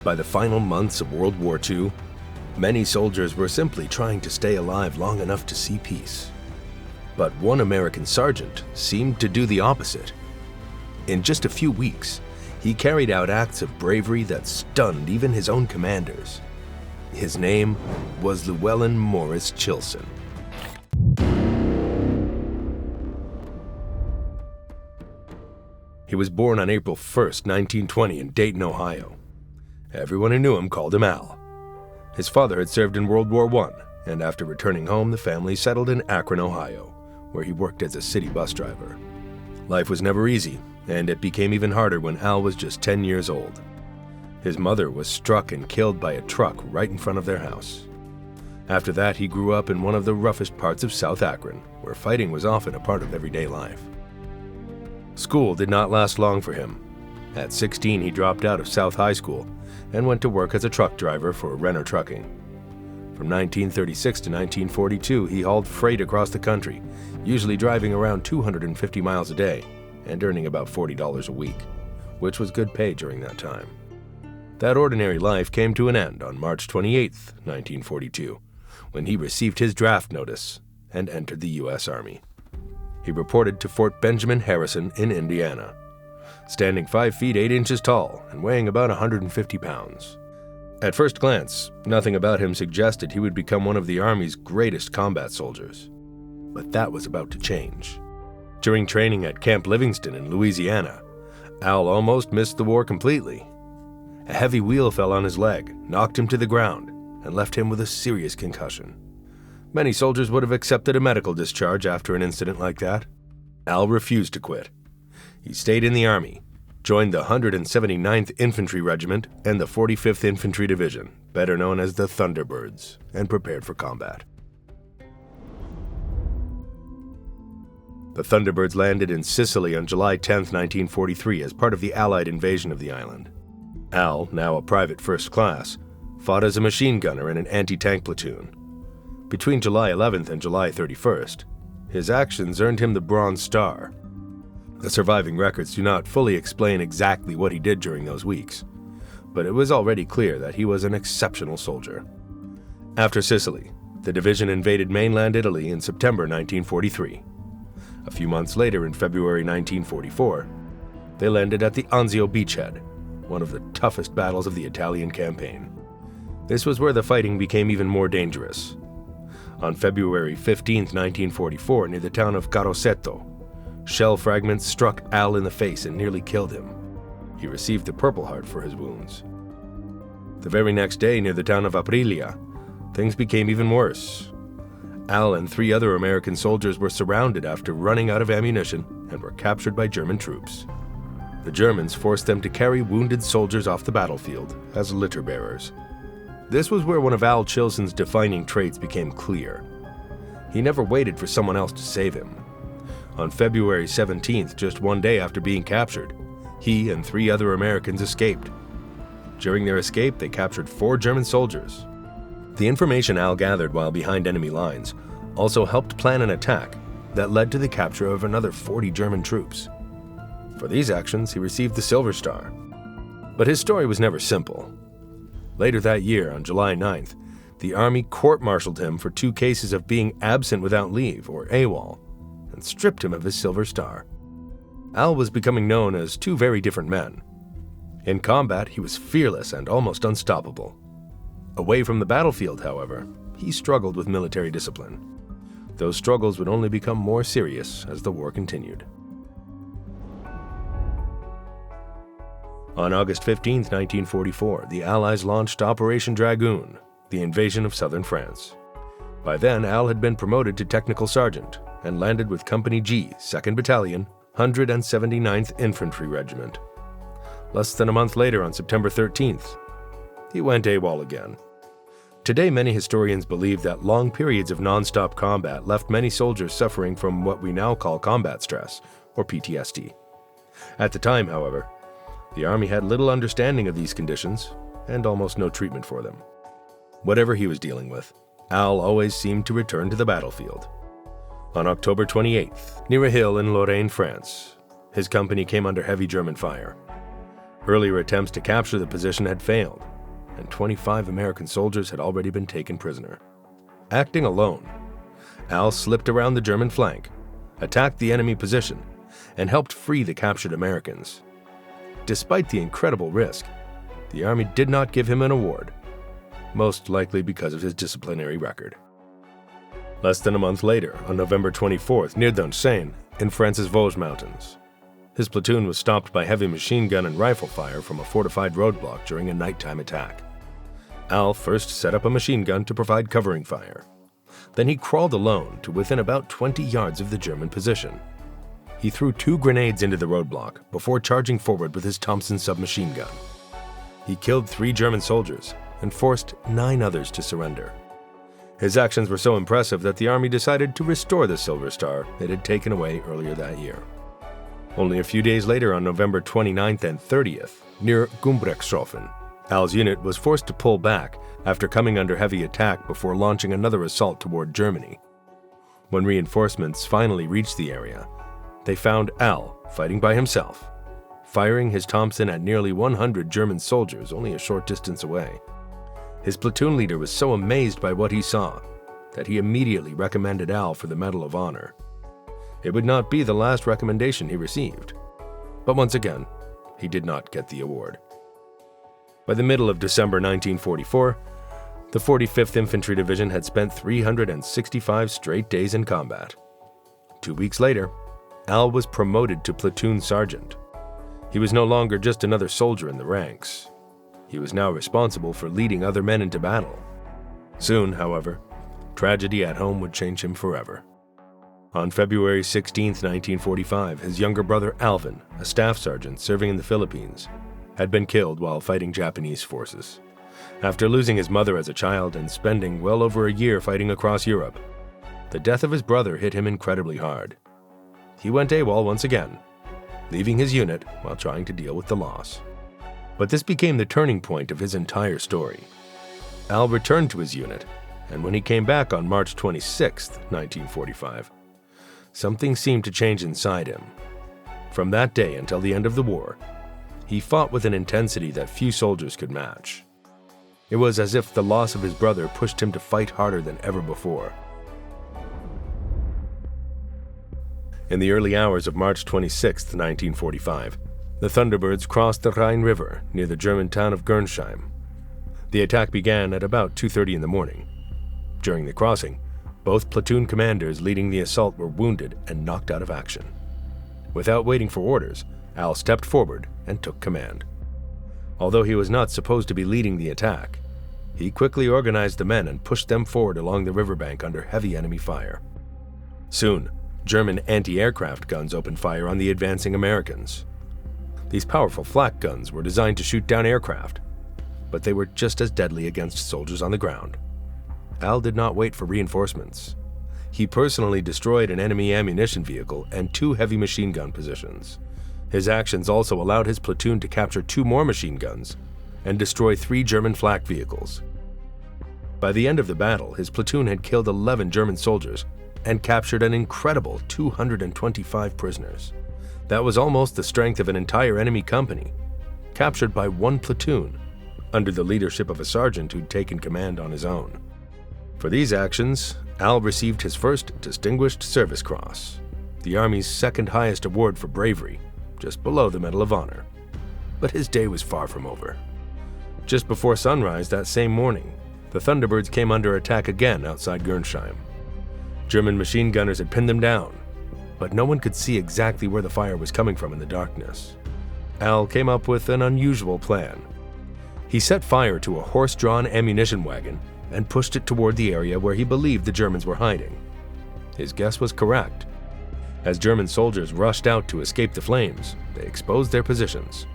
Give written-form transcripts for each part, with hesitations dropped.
By the final months of World War II, many soldiers were simply trying to stay alive long enough to see peace. But one American sergeant seemed to do the opposite. In just a few weeks, he carried out acts of bravery that stunned even his own commanders. His name was Llewellyn Morris Chilson. He was born on April 1st, 1920 in Dayton, Ohio. Everyone who knew him called him Al. His father had served in World War I, and after returning home, the family settled in Akron, Ohio, where he worked as a city bus driver. Life was never easy, and it became even harder when Al was just 10 years old. His mother was struck and killed by a truck right in front of their house. After that, he grew up in one of the roughest parts of South Akron, where fighting was often a part of everyday life. School did not last long for him. At 16, he dropped out of South High School and went to work as a truck driver for Renner Trucking. From 1936 to 1942, he hauled freight across the country, usually driving around 250 miles a day and earning about $40 a week, which was good pay during that time. That ordinary life came to an end on March 28, 1942, when he received his draft notice and entered the U.S. Army. He reported to Fort Benjamin Harrison in Indiana, standing 5 feet 8 inches tall and weighing about 150 pounds. At first glance, nothing about him suggested he would become one of the Army's greatest combat soldiers. But that was about to change. During training at Camp Livingston in Louisiana, Al almost missed the war completely. A heavy wheel fell on his leg, knocked him to the ground, and left him with a serious concussion. Many soldiers would have accepted a medical discharge after an incident like that. Al refused to quit. He stayed in the Army, joined the 179th Infantry Regiment and the 45th Infantry Division, better known as the Thunderbirds, and prepared for combat. The Thunderbirds landed in Sicily on July 10, 1943, as part of the Allied invasion of the island. Al, now a private first class, fought as a machine gunner in an anti-tank platoon. Between July 11th and July 31st, his actions earned him the Bronze Star. The surviving records do not fully explain exactly what he did during those weeks, but it was already clear that he was an exceptional soldier. After Sicily, the division invaded mainland Italy in September 1943. A few months later, in February 1944, they landed at the Anzio beachhead, one of the toughest battles of the Italian campaign. This was where the fighting became even more dangerous. On February 15, 1944, near the town of Carosetto, shell fragments struck Al in the face and nearly killed him. He received the Purple Heart for his wounds. The very next day, near the town of Aprilia, things became even worse. Al and 3 other American soldiers were surrounded after running out of ammunition and were captured by German troops. The Germans forced them to carry wounded soldiers off the battlefield as litter bearers. This was where one of Al Chilson's defining traits became clear. He never waited for someone else to save him. On February 17th, just one day after being captured, he and 3 other Americans escaped. During their escape, they captured 4 German soldiers. The information Al gathered while behind enemy lines also helped plan an attack that led to the capture of another 40 German troops. For these actions, he received the Silver Star. But his story was never simple. Later that year, on July 9th, the Army court-martialed him for 2 cases of being absent without leave, or AWOL, and stripped him of his Silver Star. Al was becoming known as 2 very different men. In combat, he was fearless and almost unstoppable. Away from the battlefield, however, he struggled with military discipline. Those struggles would only become more serious as the war continued. On August 15, 1944, the Allies launched Operation Dragoon, the invasion of southern France. By then, Al had been promoted to technical sergeant and landed with Company G, 2nd Battalion, 179th Infantry Regiment. Less than a month later, on September 13th, he went AWOL again. Today, many historians believe that long periods of non-stop combat left many soldiers suffering from what we now call combat stress, or PTSD. At the time, however, the Army had little understanding of these conditions and almost no treatment for them. Whatever he was dealing with, Al always seemed to return to the battlefield. On October 28th, near a hill in Lorraine, France, his company came under heavy German fire. Earlier attempts to capture the position had failed, and 25 American soldiers had already been taken prisoner. Acting alone, Al slipped around the German flank, attacked the enemy position, and helped free the captured Americans. Despite the incredible risk, the Army did not give him an award, most likely because of his disciplinary record. Less than a month later, on November 24th, near Donsain, in France's Vosges Mountains, his platoon was stopped by heavy machine gun and rifle fire from a fortified roadblock during a nighttime attack. Al first set up a machine gun to provide covering fire. Then he crawled alone to within about 20 yards of the German position. He threw 2 grenades into the roadblock before charging forward with his Thompson submachine gun. He killed 3 German soldiers and forced 9 others to surrender. His actions were so impressive that the Army decided to restore the Silver Star it had taken away earlier that year. Only a few days later, on November 29th and 30th, near Gumbrechtshofen, Al's unit was forced to pull back after coming under heavy attack before launching another assault toward Germany. When reinforcements finally reached the area, they found Al fighting by himself, firing his Thompson at nearly 100 German soldiers only a short distance away. His platoon leader was so amazed by what he saw that he immediately recommended Al for the Medal of Honor. It would not be the last recommendation he received, but once again, he did not get the award. By the middle of December 1944, the 45th Infantry Division had spent 365 straight days in combat. 2 weeks later, Al was promoted to platoon sergeant. He was no longer just another soldier in the ranks. He was now responsible for leading other men into battle. Soon, however, tragedy at home would change him forever. On February 16, 1945, his younger brother Alvin, a staff sergeant serving in the Philippines, had been killed while fighting Japanese forces. After losing his mother as a child and spending well over a year fighting across Europe, the death of his brother hit him incredibly hard. He went AWOL once again, leaving his unit while trying to deal with the loss. But this became the turning point of his entire story. Al returned to his unit, and when he came back on March 26, 1945, something seemed to change inside him. From that day until the end of the war, he fought with an intensity that few soldiers could match. It was as if the loss of his brother pushed him to fight harder than ever before. In the early hours of March 26, 1945, the Thunderbirds crossed the Rhine River near the German town of Gernsheim. The attack began at about 2:30 in the morning. During the crossing, both platoon commanders leading the assault were wounded and knocked out of action. Without waiting for orders, Al stepped forward and took command. Although he was not supposed to be leading the attack, he quickly organized the men and pushed them forward along the riverbank under heavy enemy fire. Soon, German anti-aircraft guns opened fire on the advancing Americans. These powerful flak guns were designed to shoot down aircraft, but they were just as deadly against soldiers on the ground. Al did not wait for reinforcements. He personally destroyed an enemy ammunition vehicle and 2 heavy machine gun positions. His actions also allowed his platoon to capture 2 more machine guns and destroy 3 German flak vehicles. By the end of the battle, his platoon had killed 11 German soldiers and captured an incredible 225 prisoners. That was almost the strength of an entire enemy company, captured by one platoon, under the leadership of a sergeant who'd taken command on his own. For these actions, Al received his first Distinguished Service Cross, the Army's second highest award for bravery, just below the Medal of Honor. But his day was far from over. Just before sunrise that same morning, the Thunderbirds came under attack again outside Gernsheim. German machine gunners had pinned them down, but no one could see exactly where the fire was coming from in the darkness. Al came up with an unusual plan. He set fire to a horse-drawn ammunition wagon and pushed it toward the area where he believed the Germans were hiding. His guess was correct. As German soldiers rushed out to escape the flames, they exposed their positions.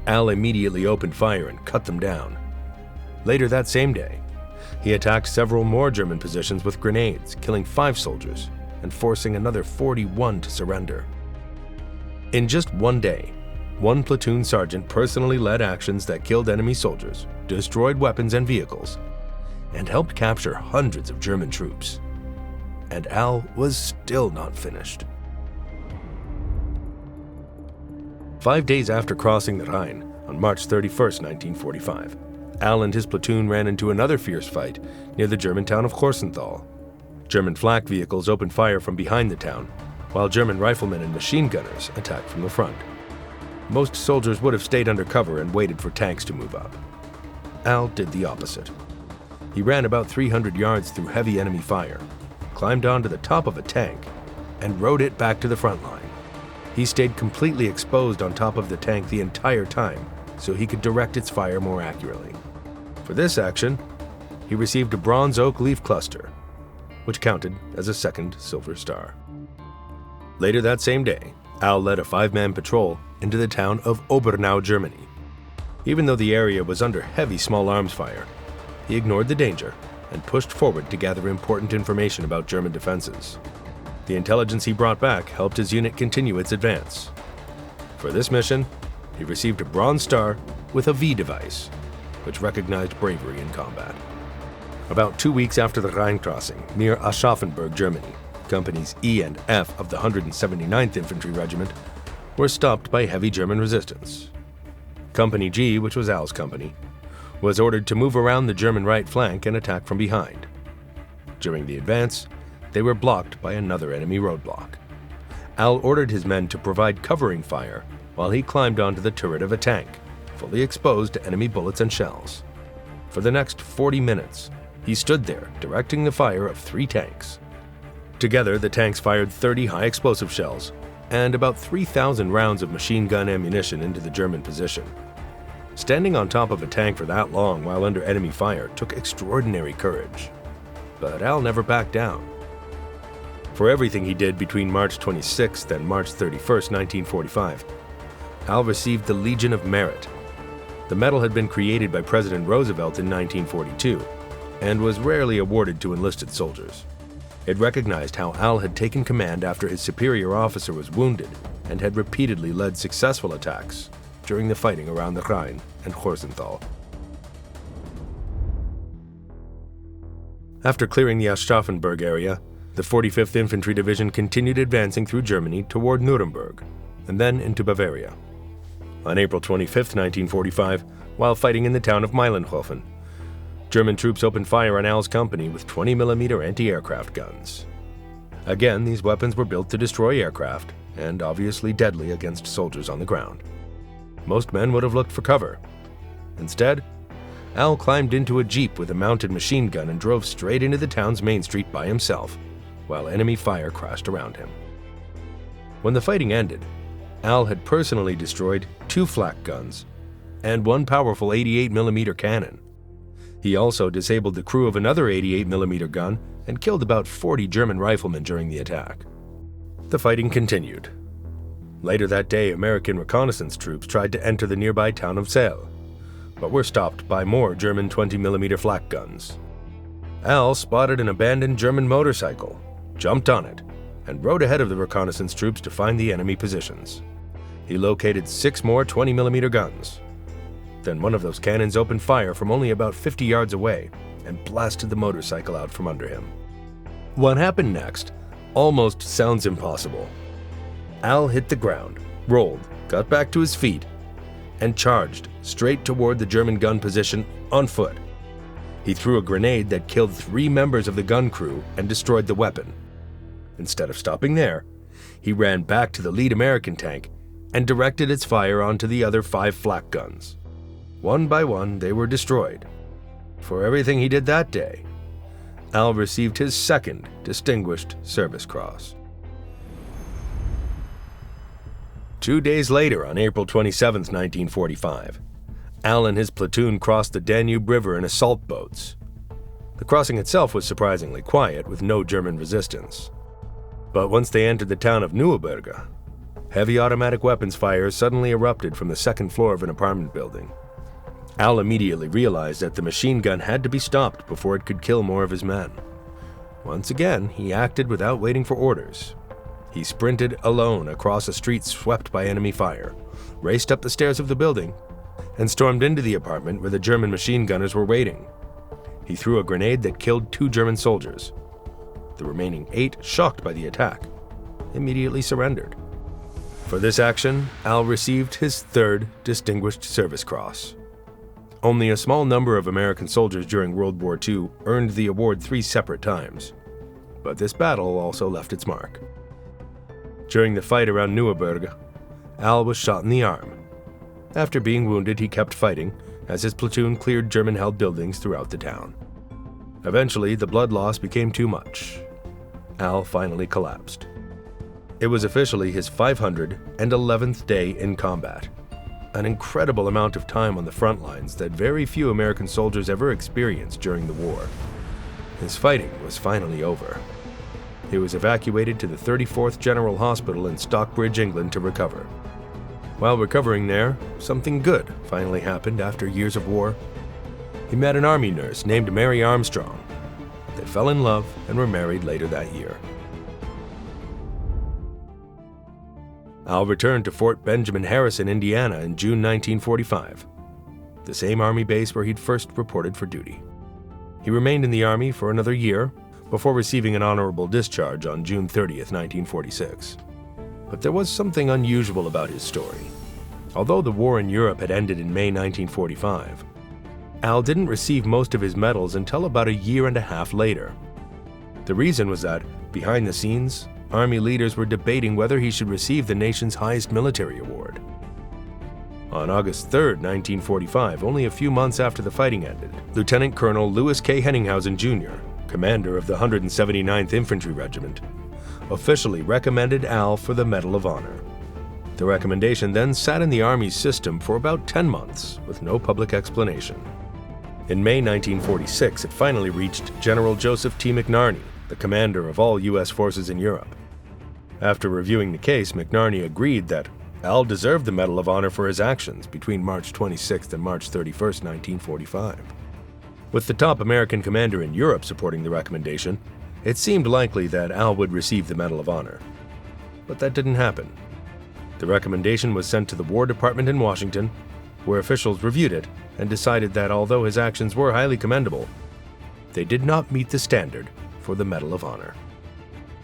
Al immediately opened fire and cut them down. Later that same day, he attacked several more German positions with grenades, killing 5 soldiers and forcing another 41 to surrender. In just one day, one platoon sergeant personally led actions that killed enemy soldiers, destroyed weapons and vehicles, and helped capture hundreds of German troops. And Al was still not finished. 5 days after crossing the Rhine, On March 31, 1945, Al and his platoon ran into another fierce fight near the German town of Horsenthal. German flak vehicles opened fire from behind the town, while German riflemen and machine gunners attacked from the front. Most soldiers would have stayed under cover and waited for tanks to move up. Al did the opposite. He ran about 300 yards through heavy enemy fire, climbed onto the top of a tank, and rode it back to the front line. He stayed completely exposed on top of the tank the entire time, so he could direct its fire more accurately. For this action, he received a bronze oak leaf cluster, which counted as a second Silver Star. Later that same day, Al led a 5-man patrol into the town of Obernau, Germany. Even though the area was under heavy small arms fire, he ignored the danger and pushed forward to gather important information about German defenses. The intelligence he brought back helped his unit continue its advance. For this mission, he received a Bronze Star with a V device, which recognized bravery in combat. About 2 weeks after the Rhine crossing, near Aschaffenburg, Germany, Companies E and F of the 179th Infantry Regiment were stopped by heavy German resistance. Company G, which was Al's company, was ordered to move around the German right flank and attack from behind. During the advance, they were blocked by another enemy roadblock. Al ordered his men to provide covering fire while he climbed onto the turret of a tank, fully exposed to enemy bullets and shells. For the next 40 minutes, he stood there directing the fire of 3 tanks. Together, the tanks fired 30 high-explosive shells and about 3,000 rounds of machine gun ammunition into the German position. Standing on top of a tank for that long while under enemy fire took extraordinary courage. But Al never backed down. For everything he did between March 26th and March 31st, 1945, Al received the Legion of Merit. The medal had been created by President Roosevelt in 1942 and was rarely awarded to enlisted soldiers. It recognized how Al had taken command after his superior officer was wounded and had repeatedly led successful attacks during the fighting around the Rhine and Horsenthal. After clearing the Aschaffenburg area, the 45th Infantry Division continued advancing through Germany toward Nuremberg and then into Bavaria. On April 25, 1945, while fighting in the town of Meilenhofen, German troops opened fire on Al's company with 20mm anti-aircraft guns. Again, these weapons were built to destroy aircraft and obviously deadly against soldiers on the ground. Most men would have looked for cover. Instead, Al climbed into a jeep with a mounted machine gun and drove straight into the town's main street by himself, while enemy fire crashed around him. When the fighting ended, Al had personally destroyed 2 flak guns and 1 powerful 88mm cannon. He also disabled the crew of another 88mm gun and killed about 40 German riflemen during the attack. The fighting continued. Later that day, American reconnaissance troops tried to enter the nearby town of Zell, but were stopped by more German 20mm flak guns. Al spotted an abandoned German motorcycle, jumped on it, and rode ahead of the reconnaissance troops to find the enemy positions. He located 6 more 20mm guns. Then one of those cannons opened fire from only about 50 yards away and blasted the motorcycle out from under him. What happened next almost sounds impossible. Al hit the ground, rolled, got back to his feet, and charged straight toward the German gun position on foot. He threw a grenade that killed 3 members of the gun crew and destroyed the weapon. Instead of stopping there, he ran back to the lead American tank and directed its fire onto the other 5 flak guns. One by one, they were destroyed. For everything he did that day, Al received his 2nd Distinguished Service Cross. 2 days later, on April 27, 1945, Al and his platoon crossed the Danube River in assault boats. The crossing itself was surprisingly quiet, with no German resistance. But once they entered the town of Neuberger, heavy automatic weapons fire suddenly erupted from the 2nd floor of an apartment building. Al immediately realized that the machine gun had to be stopped before it could kill more of his men. Once again, he acted without waiting for orders. He sprinted alone across a street swept by enemy fire, raced up the stairs of the building, and stormed into the apartment where the German machine gunners were waiting. He threw a grenade that killed 2 German soldiers. The remaining 8, shocked by the attack, immediately surrendered. For this action, Al received his third Distinguished Service Cross. Only a small number of American soldiers during World War II earned the award 3 separate times, but this battle also left its mark. During the fight around Neuerberg, Al was shot in the arm. After being wounded, he kept fighting as his platoon cleared German-held buildings throughout the town. Eventually, the blood loss became too much. Al finally collapsed. It was officially his 511th day in combat, an incredible amount of time on the front lines that very few American soldiers ever experienced during the war. His fighting was finally over. He was evacuated to the 34th General Hospital in Stockbridge, England to recover. While recovering there, something good finally happened after years of war. He met an army nurse named Mary Armstrong. They fell in love and were married later that year. Al returned to Fort Benjamin Harrison, Indiana in June 1945, the same Army base where he'd first reported for duty. He remained in the Army for another year before receiving an honorable discharge on June 30th, 1946. But there was something unusual about his story. Although the war in Europe had ended in May 1945, Al didn't receive most of his medals until about a year and a half later. The reason was that, behind the scenes, Army leaders were debating whether he should receive the nation's highest military award. On August 3, 1945, only a few months after the fighting ended, Lieutenant Colonel Lewis K. Henninghausen Jr., commander of the 179th Infantry Regiment, officially recommended Al for the Medal of Honor. The recommendation then sat in the Army's system for about 10 months, with no public explanation. In May 1946, it finally reached General Joseph T. McNarney, the commander of all U.S. forces in Europe. After reviewing the case, McNarney agreed that Al deserved the Medal of Honor for his actions between March 26 and March 31, 1945. With the top American commander in Europe supporting the recommendation, it seemed likely that Al would receive the Medal of Honor. But that didn't happen. The recommendation was sent to the War Department in Washington, where officials reviewed it and decided that although his actions were highly commendable, they did not meet the standard for the Medal of Honor.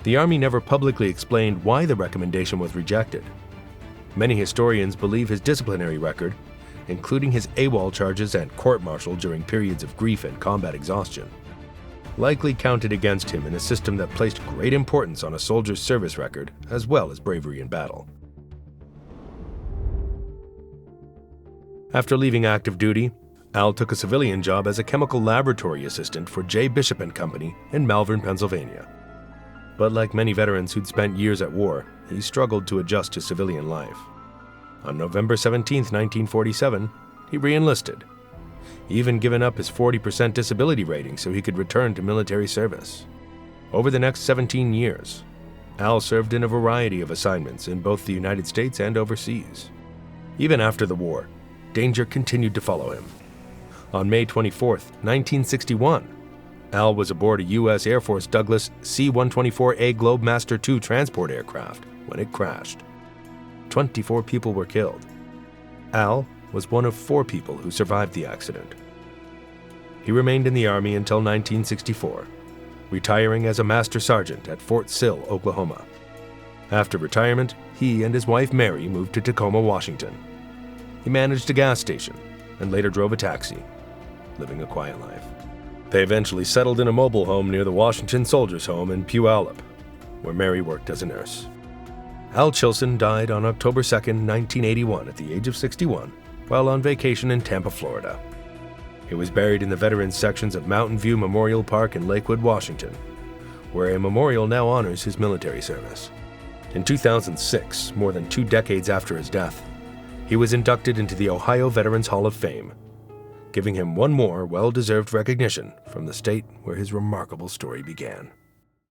The Army never publicly explained why the recommendation was rejected. Many historians believe his disciplinary record, including his AWOL charges and court-martial during periods of grief and combat exhaustion, likely counted against him in a system that placed great importance on a soldier's service record as well as bravery in battle. After leaving active duty, Al took a civilian job as a chemical laboratory assistant for J. Bishop and Company in Malvern, Pennsylvania. But like many veterans who'd spent years at war, he struggled to adjust to civilian life. On November 17, 1947, he re-enlisted. He even given up his 40% disability rating so he could return to military service. Over the next 17 years, Al served in a variety of assignments in both the United States and overseas. Even after the war, danger continued to follow him. On May 24, 1961, Al was aboard a U.S. Air Force Douglas C-124A Globemaster II transport aircraft when it crashed. 24 people were killed. Al was one of 4 people who survived the accident. He remained in the Army until 1964, retiring as a Master Sergeant at Fort Sill, Oklahoma. After retirement, he and his wife Mary moved to Tacoma, Washington. He managed a gas station and later drove a taxi, living a quiet life. They eventually settled in a mobile home near the Washington Soldiers' Home in Puyallup, where Mary worked as a nurse. Al Chilson died on October 2, 1981 at the age of 61 while on vacation in Tampa, Florida. He was buried in the veterans sections of Mountain View Memorial Park in Lakewood, Washington, where a memorial now honors his military service. In 2006, more than 2 decades after his death, he was inducted into the Ohio Veterans Hall of Fame, giving him one more well-deserved recognition from the state where his remarkable story began.